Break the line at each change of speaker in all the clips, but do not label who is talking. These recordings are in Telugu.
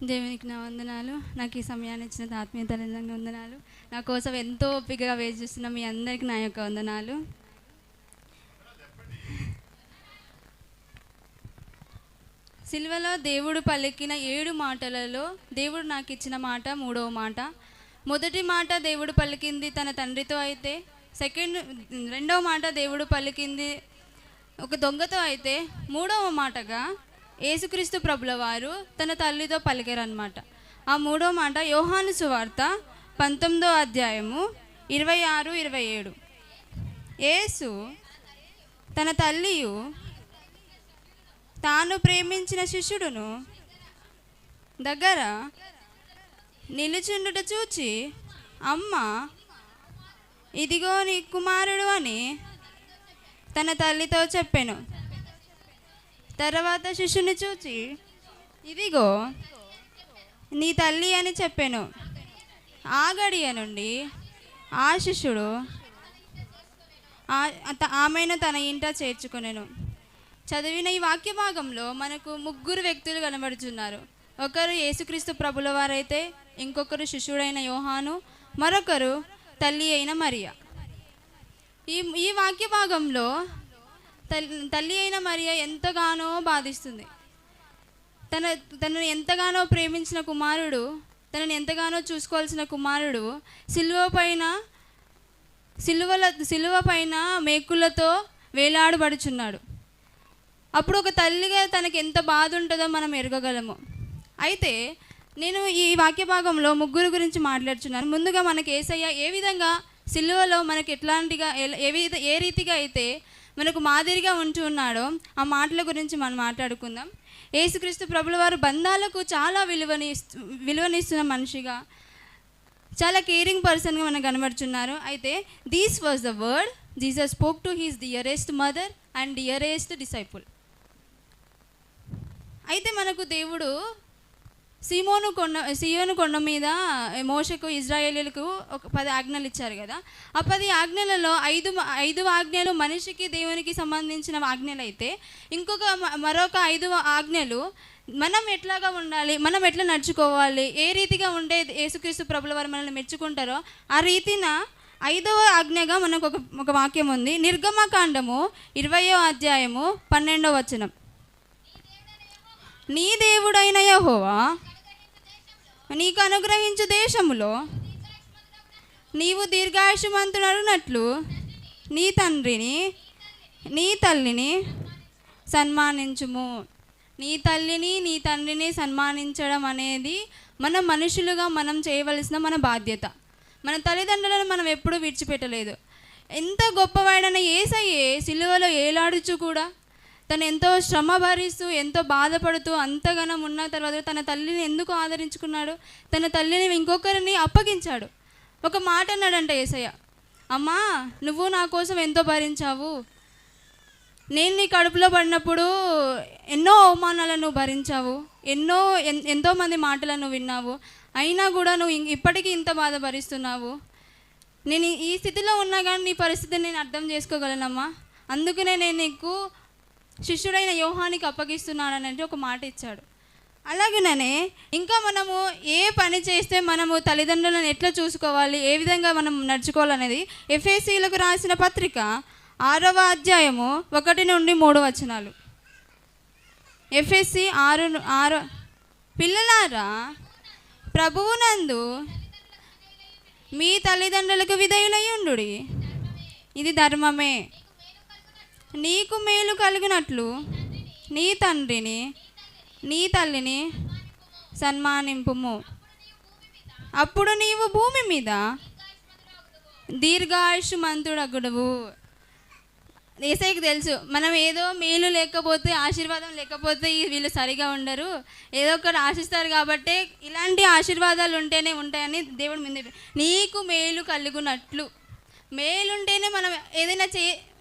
దేవునికి నా వందనాలు. నాకు ఈ సమయాన్ని ఇచ్చిన ఆత్మీయ తల్లిదండ్రులకు వందనాలు. నా కోసం ఎంతో ఓపికగా వెయిట్ చేస్తున్న మీ అందరికీ నా యొక్క వందనాలు. సిలువలో దేవుడు పలికిన 7 మాటలలో దేవుడు నాకు ఇచ్చిన మాట 3వ మాట. మొదటి మాట దేవుడు పలికింది తన తండ్రితో అయితే, రెండవ మాట దేవుడు పలికింది ఒక దొంగతో అయితే, 3వ మాటగా యేసుక్రీస్తు ప్రభుల వారు తన తల్లితో పలికారనమాట. ఆ 3వ మాట యోహాను సువార్త 19వ అధ్యాయము 26-27. యేసు తన తల్లియు తాను ప్రేమించిన శిష్యుడును దగ్గర నిలుచుండుట చూచి, అమ్మ ఇదిగో నీ కుమారుడు అని తన తల్లితో చెప్పెను. తర్వాత శిష్యుని చూచి, ఇదిగో నీ తల్లి అని చెప్పెను. ఆ గడియ నుండి ఆ శిష్యుడు ఆమెను తన ఇంట చేర్చుకొనెను. చదివిన ఈ వాక్య భాగంలో మనకు 3 వ్యక్తులు కనబడుతున్నారు. ఒకరు యేసుక్రీస్తు ప్రభుల వారైతే, ఇంకొకరు శిష్యుడైన యోహాను, మరొకరు తల్లి అయిన మరియా. ఈ వాక్య భాగంలో తల్లి అయిన మరియా ఎంతగానో బాధిస్తుంది. తనను ఎంతగానో ప్రేమించిన కుమారుడు, తనని ఎంతగానో చూసుకోవాల్సిన కుమారుడు సిలువ పైన మేకులతో వేలాడబడుచున్నాడు. అప్పుడు ఒక తల్లిగా తనకి ఎంత బాధ ఉంటుందో మనం ఎరగగలము. అయితే నేను ఈ వాక్య భాగంలో 3 గురించి మాట్లాడుచున్నాను. ముందుగా మనకి యేసయ్య ఏ విధంగా సిలువలో మనకి ఎట్లాంటిగా ఏ రీతిగా అయితే మనకు మాదిరిగా ఉంటూ ఉన్నాడో ఆ మాటల గురించి మనం మాట్లాడుకుందాం. యేసుక్రీస్తు ప్రభుల వారు బంధాలకు చాలా విలువనిస్తున్న మనిషిగా, చాలా కేరింగ్ పర్సన్గా మనకు కనబడుచున్నారు. అయితే this was the word Jesus spoke to his dearest mother and dearest disciple. అయితే మనకు దేవుడు సియోను కొండ మీద మోషకు ఇజ్రాయేలీలకు ఒక 10 ఆజ్ఞలు ఇచ్చారు కదా. ఆ 10 ఆజ్ఞలలో 5 ఆజ్ఞలు మనిషికి దేవునికి సంబంధించిన ఆజ్ఞలు అయితే, మరొక 5 ఆజ్ఞలు మనం ఎట్లాగా ఉండాలి, మనం ఎట్లా నడుచుకోవాలి, ఏ రీతిగా ఉండే యేసుక్రీస్తు ప్రభుల వారు మనల్ని మెచ్చుకుంటారో ఆ రీతిన 5వ ఆజ్ఞగా మనకు ఒక వాక్యం ఉంది. నిర్గమకాండము 20వ అధ్యాయము 12వ వచనం. నీ దేవుడైన యెహోవా నీకు అనుగ్రహించు దేశములో నీవు దీర్ఘాయుష్మంతుడగునట్లు నీ తండ్రిని నీ తల్లిని సన్మానించుము. నీ తల్లిని నీ తండ్రిని సన్మానించడం అనేది మన మనుషులుగా మనం చేయవలసిన మన బాధ్యత. మన తల్లిదండ్రులను మనం ఎప్పుడూ విడిచిపెట్టలేదు. ఎంత గొప్పవాడైన యేసయ్యే సిలువలో ఏలాడుచు కూడా తను ఎంతో శ్రమ భరిస్తూ ఎంతో బాధపడుతూ అంతగానం ఉన్న తర్వాత తన తల్లిని ఎందుకు ఆదరించుకున్నాడు? తన తల్లిని ఇంకొకరిని అప్పగించాడు. ఒక మాట అన్నాడంట యేసయ్య, అమ్మా నువ్వు నా కోసం ఎంతో భరించావు, నేను నీ కడుపులో పడినప్పుడు ఎన్నో అవమానాలను భరించావు, ఎంతోమంది మాటలను విన్నావు, అయినా కూడా నువ్వు ఇప్పటికీ ఇంత బాధ భరిస్తున్నావు. నేను ఈ స్థితిలో ఉన్నా కానీ నీ పరిస్థితిని నేను అర్థం చేసుకోగలనమ్మా, అందుకనే నేను నీకు శిష్యుడైన యోహానికి అప్పగిస్తున్నానని అంటే ఒక మాట ఇచ్చాడు. అలాగనే ఇంకా మనము ఏ పని చేస్తే మనము తల్లిదండ్రులను ఎట్లా చూసుకోవాలి, ఏ విధంగా మనం నడుచుకోవాలనేది ఎఫెసీయులకు రాసిన పత్రిక 6వ అధ్యాయము 1-3 వచనాలు. ఎఫెసీ 6 పిల్లలారా ప్రభువునందు మీ తల్లిదండ్రులకు విధేయులై ఉండుడి, ఇది ధర్మమే. నీకు మేలు కలిగినట్లు నీ తండ్రిని నీ తల్లిని సన్మానింపుము, అప్పుడు నీవు భూమి మీద దీర్ఘాయుష్మంతుడగుడువు. యేసయ్యకి తెలుసు మనం ఏదో మేలు లేకపోతే ఆశీర్వాదం లేకపోతే వీళ్ళు సరిగా ఉండరు, ఏదో ఒకటి ఆశిస్తారు కాబట్టి ఇలాంటి ఆశీర్వాదాలు ఉంటేనే ఉంటాయని దేవుడు ముందు నీకు మేలు కలుగునట్లు, మేలుంటేనే మనం ఏదైనా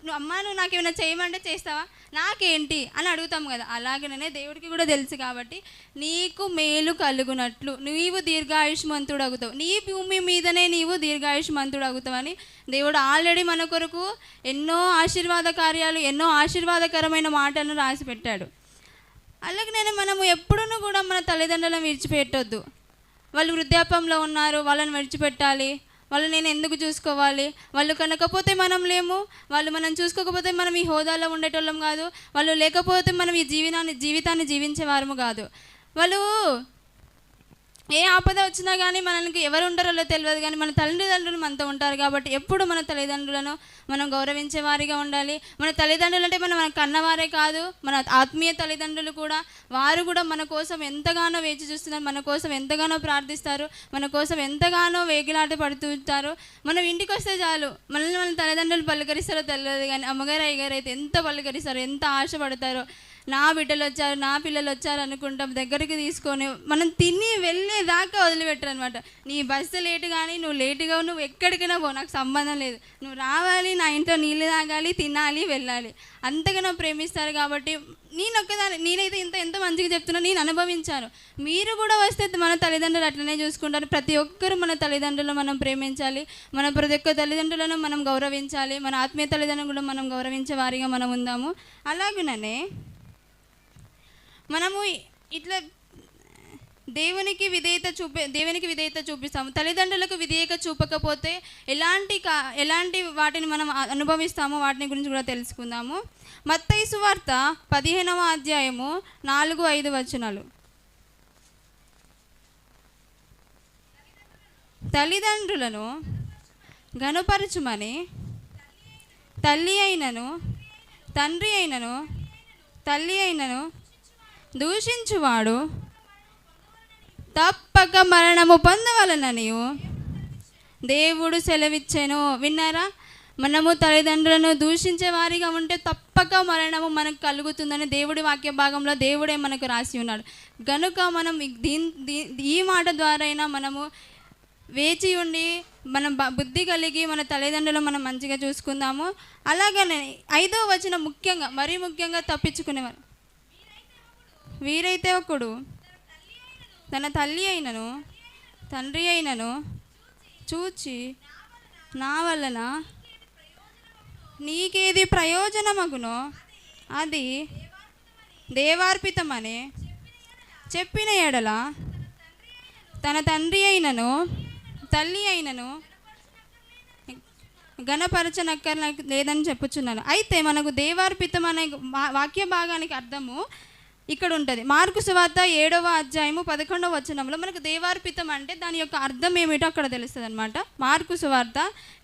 నువ్వు నాకేమైనా చేయమంటే చేస్తావా, నాకేంటి అని అడుగుతాం కదా. అలాగనే దేవుడికి కూడా తెలుసు కాబట్టి నీకు మేలు కలుగునట్లు నీవు దీర్ఘాయుష్మంతుడు అవుతావు, నీ భూమి మీదనే నీవు దీర్ఘాయుష్మంతుడు అవుతావని దేవుడు ఆల్రెడీ మన కొరకు ఎన్నో ఆశీర్వాద కార్యాలు, ఎన్నో ఆశీర్వాదకరమైన మాటలను రాసి పెట్టాడు. అలాగనే మనము ఎప్పుడూ కూడా మన తల్లిదండ్రులను విడిచిపెట్టొద్దు. వాళ్ళు వృద్ధాప్యంలో ఉన్నారు, వాళ్ళని విడిచిపెట్టాలి, వాళ్ళు నేను ఎందుకు చూసుకోవాలి, వాళ్ళు కనకపోతే మనం లేము, వాళ్ళు మనం చూసుకోకపోతే మనం ఈ హోదాలో ఉండేటోళ్ళం కాదు, వాళ్ళు లేకపోతే మనం ఈ జీవితాన్ని జీవించేవారము కాదు. వాళ్ళు ఏ ఆపద వచ్చినా కానీ మనకి ఎవరు ఉంటారో తెలియదు, కానీ మన తల్లిదండ్రులు మనతో ఉంటారు. కాబట్టి ఎప్పుడు మన తల్లిదండ్రులను మనం గౌరవించే వారిగా ఉండాలి. మన తల్లిదండ్రులు అంటే మన కన్నవారే కాదు, మన ఆత్మీయ తల్లిదండ్రులు కూడా. వారు కూడా మన కోసం ఎంతగానో వేచి చూస్తున్నారు, మన కోసం ఎంతగానో ప్రార్థిస్తారు, మన కోసం ఎంతగానో వేగిలాట పడుతుంటారు. మనం ఇంటికి వస్తే చాలు మనల్ని మన తల్లిదండ్రులు పలకరిస్తారో తెలియదు, కానీ అమ్మగారు అయ్యగారు అయితే ఎంత పలకరిస్తారో, ఎంత ఆశపడతారో. నా బిడ్డలు వచ్చారు, నా పిల్లలు వచ్చారు అనుకుంటాం, దగ్గరికి తీసుకొని మనం తిని వెళ్ళేదాకా వదిలిపెట్టరు అనమాట. నీ బస్సు లేటు కానీ నువ్వు లేటుగా నువ్వు ఎక్కడికైనా పో, నాకు సంబంధం లేదు, నువ్వు రావాలి, నా ఇంట్లో నీళ్ళు తాగాలి, తినాలి, వెళ్ళాలి, అంతగా ప్రేమిస్తారు. కాబట్టి నేనైతే ఎంత మంచిగా చెప్తున్నా, నేను అనుభవించాను. మీరు కూడా వస్తే మన తల్లిదండ్రులు అట్లనే చూసుకుంటారు. ప్రతి ఒక్కరు మన తల్లిదండ్రులను మనం ప్రేమించాలి, మన ప్రతి ఒక్క తల్లిదండ్రులను మనం గౌరవించాలి, మన ఆత్మీయ తల్లిదండ్రులను కూడా మనం గౌరవించే వారిగా మనం ఉందాము. అలాగనే మనము ఇట్లా దేవునికి విధేయత చూపిస్తాము. తల్లిదండ్రులకు విధేయత చూపకపోతే ఎలాంటి వాటిని మనం అనుభవిస్తామో వాటిని గురించి కూడా తెలుసుకుందాము. మత్తయి సువార్త 15వ అధ్యాయము 4-5 వచనాలు. తల్లిదండ్రులను గనుపరచుమని తల్లి అయినను తండ్రి అయినను తల్లి అయినను దూషించువాడు తప్పక మరణము పొందవలనని దేవుడు సెలవిచ్చెను. విన్నారా? మనము తల్లిదండ్రులను దూషించే వారిగా ఉంటే తప్పక మరణము మనకు కలుగుతుందని దేవుడి వాక్య భాగంలో దేవుడే మనకు రాసి ఉన్నాడు. గనుక మనం ఈ మాట ద్వారా అయినా మనము వేచి ఉండి మనం బుద్ధి కలిగి మన తల్లిదండ్రులు మనం మంచిగా చూసుకుందాము. అలాగనే 5వ వచనం మరీ ముఖ్యంగా తప్పించుకునేవారు. వీరైతే ఒకడు తన తల్లి అయినను తండ్రి అయినను చూచి నా వలన నీకేది ప్రయోజనమగునో అది దేవార్పితమని చెప్పిన ఎడల తన తండ్రి అయినను తల్లి అయినను ఘనపరచనక్కర లేదని చెప్పుచున్నాను. అయితే మనకు దేవార్పితం అనే వాక్య భాగానికి అర్థము ఇక్కడ ఉంటుంది. మార్కు సువార్త 7వ అధ్యాయము 11వ వచనంలో మనకు దేవార్పితం అంటే దాని యొక్క అర్థం ఏమిటో అక్కడ తెలుస్తుంది అనమాట. మార్కు సువార్త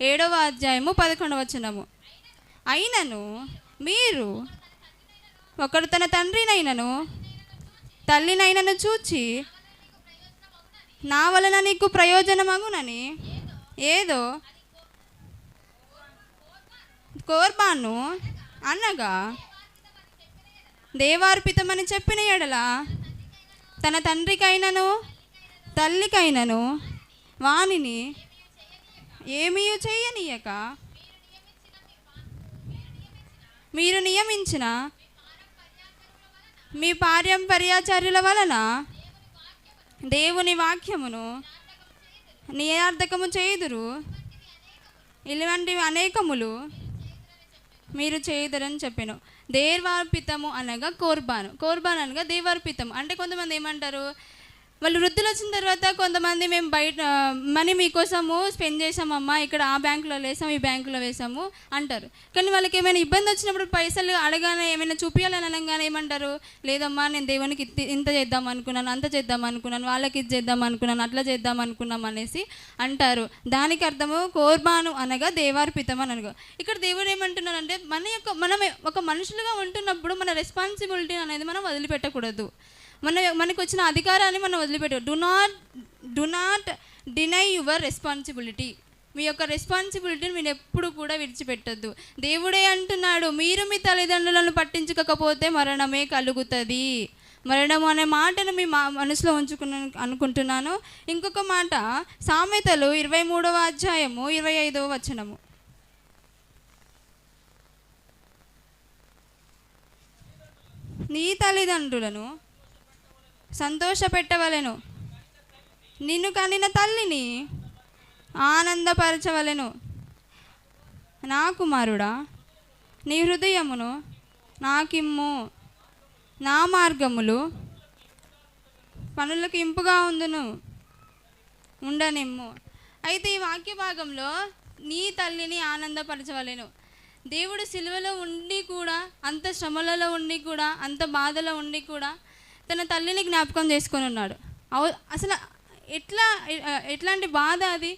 7వ అధ్యాయము 11వ వచనము. అయినను మీరు ఒకడు తన తండ్రినైనను తల్లినైనను చూచి నా వలన నీకు ప్రయోజనమగునని ఏదో కోర్బాను అనగా దేవార్పితమని చెప్పిన ఎడల తన తండ్రికైనను తల్లికైనను వానిని ఏమీ చేయనీయక మీరు నియమించిన మీ పారంపర్యాచార్యుల వలన దేవుని వాక్యమును నిరర్థకము చేయుదురు, ఇలాంటివి అనేకములు మీరు చేయుదరని చెప్పాను. దేవార్పితము అనగా కోర్బాన్ అనగా దేవార్పితం అంటే కొంతమంది ఏమంటారు, వాళ్ళు వృద్ధులు వచ్చిన తర్వాత కొంతమంది మేము బయట మనీ మీకోసము స్పెండ్ చేసామమ్మా, ఇక్కడ ఆ బ్యాంకులో వేసాము, ఈ బ్యాంకులో వేసాము అంటారు. కానీ వాళ్ళకి ఏమైనా ఇబ్బంది వచ్చినప్పుడు పైసలు అడగానే ఏమైనా చూపించాలని అనగానే ఏమంటారు, లేదమ్మా నేను దేవునికి ఇంత చేద్దాం అనుకున్నాను, అంత చేద్దాం అనుకున్నాను, వాళ్ళకి ఇది చేద్దాం అనుకున్నాను, అట్లా చేద్దాం అనుకున్నాం అనేసి అంటారు. దానికి అర్థము కోర్బాను అనగా దేవార్పితం అని అనుకో. ఇక్కడ దేవుడు ఏమంటున్నారంటే మనం ఒక మనుషులుగా ఉంటున్నప్పుడు మన రెస్పాన్సిబిలిటీ అనేది మనం వదిలిపెట్టకూడదు. మనకు వచ్చిన అధికారాన్ని మనం వదిలిపెట్టు. Do not deny your responsibility. మీ యొక్క రెస్పాన్సిబిలిటీని మీరు ఎప్పుడు కూడా విడిచిపెట్టద్దు. దేవుడే అంటున్నాడు, మీరు మీ తల్లిదండ్రులను పట్టించుకోకపోతే మరణమే కలుగుతుంది. మరణం అనే మాటను మీ మనసులో అనుకుంటున్నాను. ఇంకొక మాట సామెతలు 23వ అధ్యాయము 25వ వచనము. నీ తల్లిదండ్రులను సంతోషపెట్టవలెను, నిన్ను కనిన తల్లిని ఆనందపరచవలెను. నా కుమారుడా నీ హృదయమును నాకిమ్ము, నా మార్గములు పనులకు ఇంపుగా ఉండును, ఉండనిమ్ము. అయితే ఈ వాక్య భాగంలో నీ తల్లిని ఆనందపరచవలెను. దేవుడు సిలువలో ఉండి కూడా, అంత శ్రమలలో ఉండి కూడా, అంత బాధలో ఉండి కూడా తన తల్లిని జ్ఞాపకం చేసుకొని ఉన్నాడు. అసలు ఎట్లాంటి బాధ అది!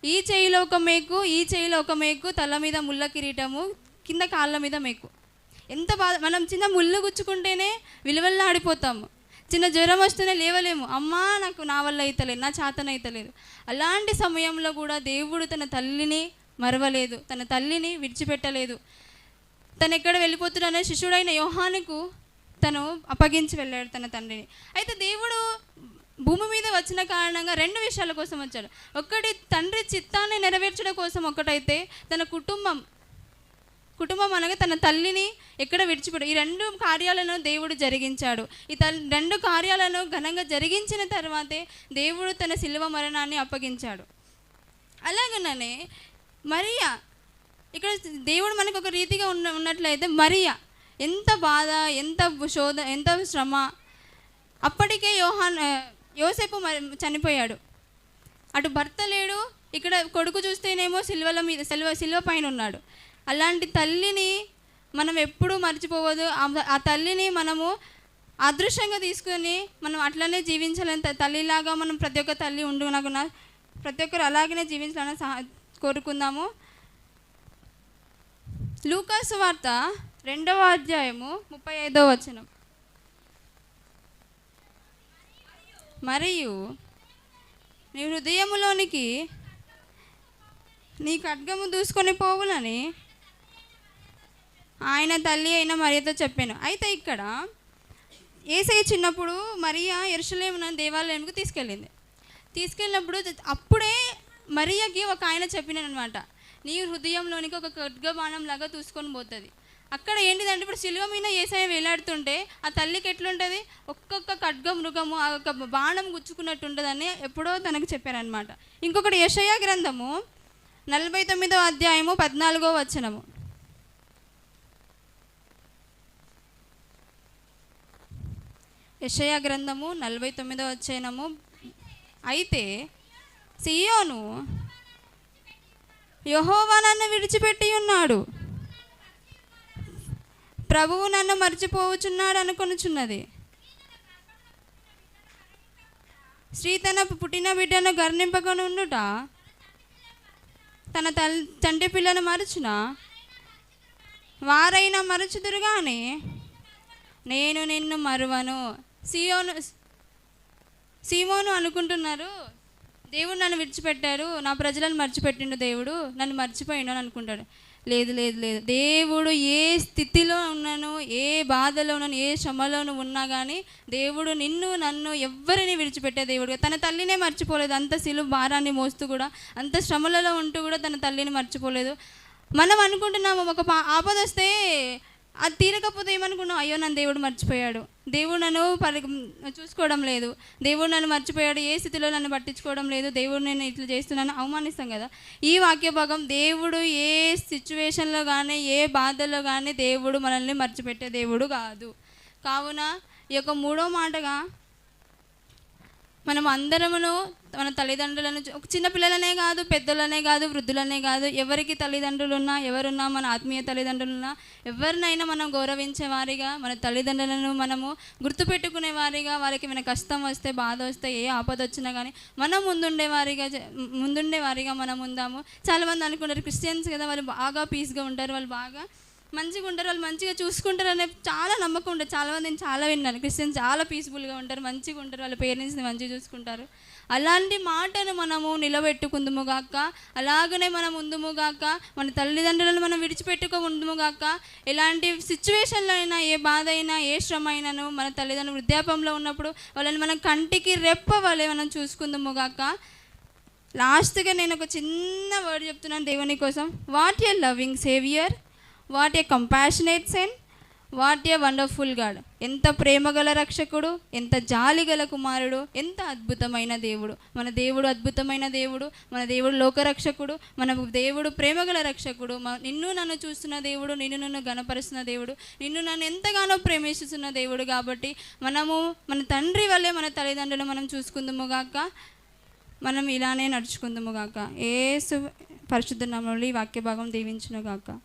ఈ చేయిలో ఒక మేకు, ఈ చేయిలో ఒక మేకు, తల మీద ముళ్ళ కిరీటము, కింద కాళ్ళ మీద మేకు. ఎంత బాధ! మనం చిన్న ముళ్ళు గుచ్చుకుంటేనే విలువల్లో ఆడిపోతాము. చిన్న జ్వరం వస్తూనే లేవలేము. అమ్మా నాకు నా వల్ల అవుతలేదు, నా చేతన అవుతలేదు. అలాంటి సమయంలో కూడా దేవుడు తన తల్లిని మరవలేదు, తన తల్లిని విడిచిపెట్టలేదు. తను ఎక్కడ వెళ్ళిపోతున్నాడనే శిష్యుడైన యోహానుకు తను అప్పగించి వెళ్ళాడు తన తండ్రిని. అయితే దేవుడు భూమి మీద వచ్చిన కారణంగా 2 విషయాల కోసం వచ్చాడు. ఒకటి తండ్రి చిత్తాన్ని నెరవేర్చడం కోసం, ఒకటైతే తన కుటుంబం అనగా తన తల్లిని ఎక్కడ విడిచిపెట్టు. ఈ 2 కార్యాలను దేవుడు జరిగించాడు. ఈ 2 కార్యాలను ఘనంగా జరిగించిన తర్వాతే దేవుడు తన శిలువ మరణాన్ని అప్పగించాడు. అలాగనే మరియా, ఇక్కడ దేవుడు మనకు ఒక రీతిగా ఉన్నట్లయితే మరియా ఎంత బాధ, ఎంత శోధ, ఎంత శ్రమ. అప్పటికే యోసేపు చనిపోయాడు. అటు భర్త లేడు, ఇక్కడ కొడుకు చూస్తేనేమో సిలువ పైన ఉన్నాడు. అలాంటి తల్లిని మనం ఎప్పుడూ మర్చిపోవద్దు. ఆ తల్లిని మనము అదృశ్యంగా తీసుకొని మనం అట్లనే జీవించాలని, తల్లిలాగా మనం ప్రతి ఒక్క తల్లి ఉండునగున ప్రతి ఒక్కరు అలాగనే జీవించాలని కోరుకుందాము. లూకాసు వార్త 2వ అధ్యాయము 35వ వచనం. మరియు నీ హృదయములోనికి నీ ఖడ్గము దూసుకొని పోవులని ఆయన తల్లి అయిన మరియతో చెప్పాను. అయితే ఇక్కడ యేసయ్య చిన్నప్పుడు మరియా యెరూషలేము దేవాలయంకు తీసుకెళ్ళినప్పుడు అప్పుడే మరియకి ఒక ఆయన చెప్పినానమాట, నీ హృదయంలోనికి ఒక ఖడ్గబాణం లాగా దూసుకొని పోతుంది. అక్కడ ఏంటిదంటే, ఇప్పుడు శిలువ మీద యేసయ్య వేలాడుతుంటే ఆ తల్లికి ఎట్లుంటుంది, ఒక్కొక్క ఖడ్గ మృగము ఆ ఒక బాణం గుచ్చుకున్నట్టు ఉంటుందని ఎప్పుడో తనకు చెప్పారనమాట. ఇంకొకటి యెషయా గ్రంథము 49వ అధ్యాయము 14వ వచనము. యెషయా గ్రంథము 49వ అధ్యాయము. అయితే సియోను యెహోవా నన్ను విడిచిపెట్టి ఉన్నాడు, ప్రభువు నన్ను మర్చిపోవచ్చున్నాడు అనుకొనుచున్నది. స్త్రీ తన పుట్టిన బిడ్డను గర్నింపకొని ఉండుట, తన తండ్రి పిల్లను మరచున వారైనా మరచుదురు కానీ నేను నిన్ను మరువను. సీమోను అనుకుంటున్నారు, దేవుడు నన్ను విడిచిపెట్టారు, నా ప్రజలను మర్చిపెట్టిండు, దేవుడు నన్ను మర్చిపోయిండు అని అనుకుంటాడు. లేదు లేదు లేదు, దేవుడు ఏ స్థితిలో ఉన్నాను, ఏ బాధలో ఉన్నాను, ఏ శ్రమలోనూ ఉన్నా కానీ దేవుడు నిన్ను నన్ను ఎవ్వరిని విడిచిపెట్టే దేవుడు. తన తల్లినే మర్చిపోలేదు. అంత సిలువ భారాన్ని మోస్తూ కూడా, అంత శ్రమలలో ఉంటూ కూడా తన తల్లిని మర్చిపోలేదు. మనం అనుకుంటున్నాము ఒక ఆపద వస్తే అది తీరకపోతే ఏమనుకున్నాం, అయ్యో నన్ను దేవుడు మర్చిపోయాడు, దేవుడు నన్ను చూసుకోవడం లేదు, దేవుడు నన్ను మర్చిపోయాడు, ఏ స్థితిలో నన్ను పట్టించుకోవడం లేదు, దేవుడు నేను ఇట్లా చేస్తున్నాను అవమానిస్తాం కదా. ఈ వాక్య భాగం దేవుడు ఏ సిచ్యువేషన్లో కానీ, ఏ బాధల్లో కానీ దేవుడు మనల్ని మర్చిపెట్టే దేవుడు కాదు. కావున ఈ యొక్క 3వ మాటగా మనం అందరమును మన తల్లిదండ్రులను, చిన్న పిల్లలనే కాదు, పెద్దలనే కాదు, వృద్ధులనే కాదు, ఎవరికి తల్లిదండ్రులు ఉన్నా, ఎవరున్నా, మన ఆత్మీయ తల్లిదండ్రులున్నా ఎవరినైనా మనం గౌరవించే వారిగా, మన తల్లిదండ్రులను మనము గుర్తుపెట్టుకునే వారిగా, వారికి మన కష్టం వస్తే, బాధ వస్తే, ఏ ఆపద వచ్చినా కానీ మనం ముందుండే వారిగా మనం ఉందాము. చాలామంది అనుకుంటారు క్రిస్టియన్స్ కదా, వాళ్ళు బాగా పీస్గా ఉంటారు, వాళ్ళు బాగా మంచిగా ఉంటారు, వాళ్ళు మంచిగా చూసుకుంటారు అనే చాలా నమ్మకం ఉంటుంది. చాలామంది నేను చాలా విన్నాను, క్రిస్టియన్స్ చాలా పీస్ఫుల్గా ఉంటారు, మంచిగా ఉంటారు, వాళ్ళ పేరెంట్స్ని మంచిగా చూసుకుంటారు. అలాంటి మాటను మనము నిలబెట్టుకుందుము గాక, అలాగనే మనం ఉందుము గాక, మన తల్లిదండ్రులను మనం ఉందుము గాక. ఎలాంటి సిచ్యువేషన్లో అయినా, ఏ బాధ అయినా, ఏ శ్రమ అయినాను మన తల్లిదండ్రులు వృద్ధాపంలో ఉన్నప్పుడు వాళ్ళని మనం కంటికి రెప్ప వలె మనం చూసుకుందుము గాక. లాస్ట్గా నేను ఒక చిన్న వర్డ్ చెప్తున్నాను దేవుని కోసం. What a loving saviour, what a compassionate son, what a wonderful God. ఎంత ప్రేమగల రక్షకుడు, ఎంత జాలిగల కుమారుడు, ఎంత అద్భుతమైన దేవుడు. మన దేవుడు అద్భుతమైన దేవుడు, మన దేవుడు లోకరక్షకుడు, మన దేవుడు ప్రేమగల రక్షకుడు, నిన్ను నన్ను చూస్తున్న దేవుడు, నిన్ను నన్ను గణపరుస్తున్న దేవుడు, నిన్ను నన్ను ఎంతగానో ప్రేమిస్తున్న దేవుడు. కాబట్టి మనము మన తండ్రి వల్లే మన తల్లిదండ్రులు మనం చూసుకుందాము గాక, మనం ఇలానే నడుచుకుందాము గాక. యేసు పరిశుద్ధ నామములో ఈ వాక్య భాగం దీవించును గాక.